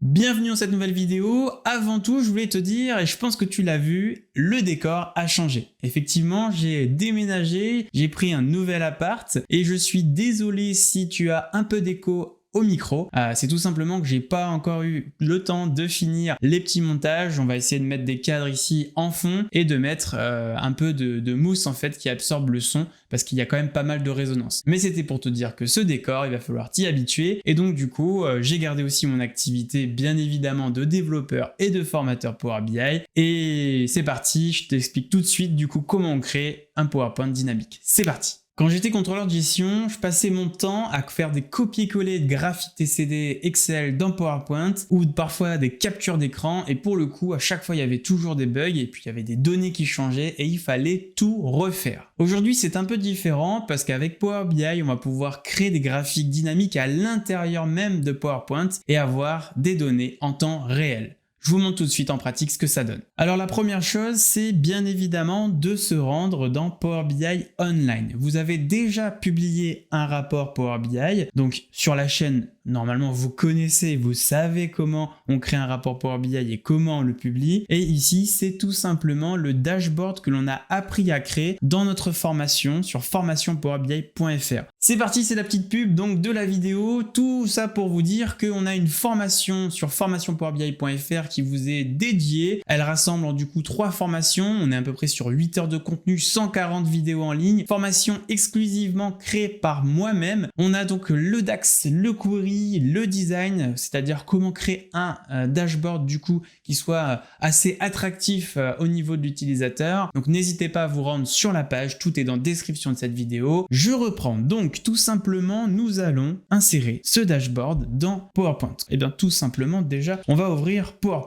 Bienvenue dans cette nouvelle vidéo. Avant tout, je voulais te dire, et je pense que tu l'as vu, le décor a changé. Effectivement, j'ai déménagé, j'ai pris un nouvel appart et je suis désolé si tu as un peu d'écho au micro. C'est tout simplement que j'ai pas encore eu le temps de finir les petits montages. On va essayer de mettre des cadres ici en fond et de mettre un peu de mousse en fait qui absorbe le son parce qu'il y a quand même pas mal de résonance. Mais c'était pour te dire que ce décor, il va falloir t'y habituer et donc du coup, j'ai gardé aussi mon activité bien évidemment de développeur et de formateur Power BI et c'est parti, je t'explique tout de suite du coup comment on crée un PowerPoint dynamique. C'est parti. Quand j'étais contrôleur de gestion, je passais mon temps à faire des copier-coller de graphiques TCD Excel dans PowerPoint ou parfois des captures d'écran et pour le coup, à chaque fois, il y avait toujours des bugs et puis il y avait des données qui changeaient et il fallait tout refaire. Aujourd'hui, c'est un peu différent parce qu'avec Power BI, on va pouvoir créer des graphiques dynamiques à l'intérieur même de PowerPoint et avoir des données en temps réel. Je vous montre tout de suite en pratique ce que ça donne. Alors la première chose, c'est bien évidemment de se rendre dans Power BI Online. Vous avez déjà publié un rapport Power BI, donc sur la chaîne, normalement vous connaissez, vous savez comment on crée un rapport Power BI et comment on le publie. Et ici, c'est tout simplement le dashboard que l'on a appris à créer dans notre formation sur formationpowerbi.fr. C'est parti, c'est la petite pub donc de la vidéo. Tout ça pour vous dire qu'on a une formation sur formationpowerbi.fr qui vous est dédiée. Elle rassemble du coup 3 formations. On est à peu près sur 8 heures de contenu, 140 vidéos en ligne. Formation exclusivement créée par moi-même. On a donc le DAX, le query, le design, c'est-à-dire comment créer un dashboard du coup qui soit assez attractif au niveau de l'utilisateur. Donc n'hésitez pas à vous rendre sur la page, tout est dans la description de cette vidéo. Je reprends donc tout simplement, nous allons insérer ce dashboard dans PowerPoint. Et bien tout simplement déjà, on va ouvrir PowerPoint.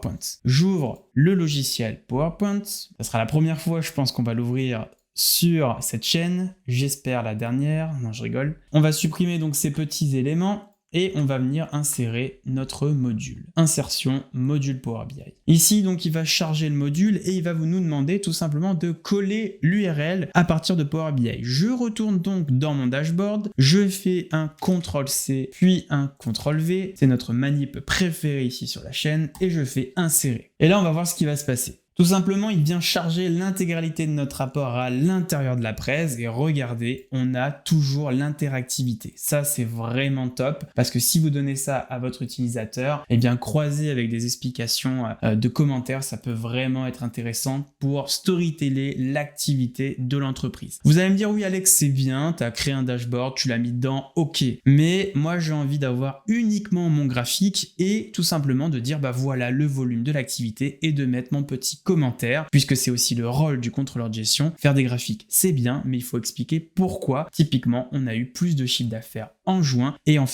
J'ouvre le logiciel PowerPoint. Ça sera la première fois, je pense qu'on va l'ouvrir sur cette chaîne. J'espère la dernière. Non, je rigole. On va supprimer donc ces petits éléments. Et on va venir insérer notre module. Insertion, module Power BI. Ici, donc, il va charger le module et il va nous demander tout simplement de coller l'URL à partir de Power BI. Je retourne donc dans mon dashboard, je fais un CTRL-C, puis un CTRL-V. C'est notre manip préférée ici sur la chaîne et je fais insérer. Et là, on va voir ce qui va se passer. Tout simplement, il vient charger l'intégralité de notre rapport à l'intérieur de la presse et regardez, on a toujours l'interactivité. Ça, c'est vraiment top parce que si vous donnez ça à votre utilisateur, eh bien, croiser avec des explications de commentaires, ça peut vraiment être intéressant pour storyteller l'activité de l'entreprise. Vous allez me dire, oui, Alex, c'est bien, tu as créé un dashboard, tu l'as mis dedans, ok. Mais moi, j'ai envie d'avoir uniquement mon graphique et tout simplement de dire, bah voilà le volume de l'activité et de mettre mon petit commentaire, puisque c'est aussi le rôle du contrôleur de gestion. Faire des graphiques, c'est bien, mais il faut expliquer pourquoi. Typiquement, on a eu plus de chiffre d'affaires en juin et en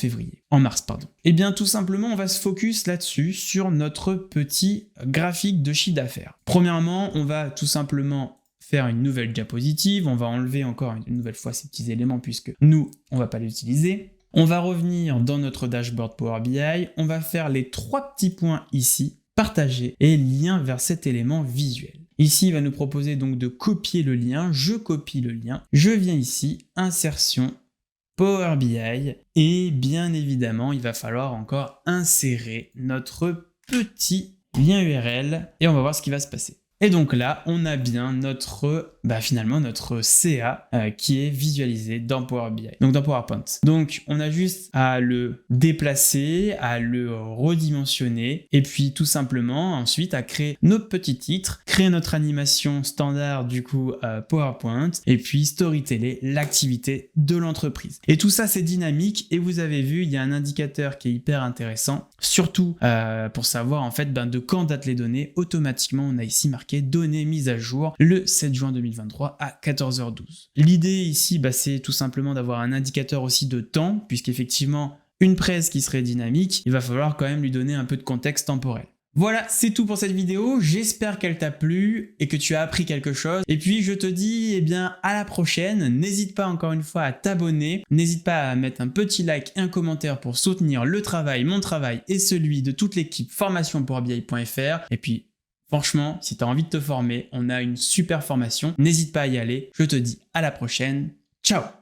mars, pardon. Et bien, tout simplement, on va se focus là-dessus, sur notre petit graphique de chiffre d'affaires. Premièrement, on va tout simplement faire une nouvelle diapositive. On va enlever encore une nouvelle fois ces petits éléments, puisque nous, on va pas les utiliser. On va revenir dans notre dashboard Power BI. On va faire les 3 petits points ici, partager et lien vers cet élément visuel. Ici, il va nous proposer donc de copier le lien. Je copie le lien. Je viens ici, insertion, Power BI et bien évidemment, il va falloir encore insérer notre petit lien URL et on va voir ce qui va se passer. Et donc là, on a bien finalement notre CA qui est visualisé dans Power BI, donc dans PowerPoint. Donc on a juste à le déplacer, à le redimensionner et puis tout simplement ensuite à créer notre petit titre, créer notre animation standard du coup PowerPoint et puis storyteller l'activité de l'entreprise. Et tout ça c'est dynamique et vous avez vu, il y a un indicateur qui est hyper intéressant, surtout pour savoir en fait de quand datent les données. Automatiquement, on a ici marqué données mises à jour le 7 juin 2023 à 14h12. L'idée ici, c'est tout simplement d'avoir un indicateur aussi de temps, puisqu'effectivement, une presse qui serait dynamique, il va falloir quand même lui donner un peu de contexte temporel. Voilà, c'est tout pour cette vidéo. J'espère qu'elle t'a plu et que tu as appris quelque chose. Et puis, je te dis, à la prochaine. N'hésite pas encore une fois à t'abonner. N'hésite pas à mettre un petit like et un commentaire pour soutenir le travail, mon travail et celui de toute l'équipe formationpowerbi.fr. Et puis, franchement, si tu as envie de te former, on a une super formation. N'hésite pas à y aller. Je te dis à la prochaine. Ciao!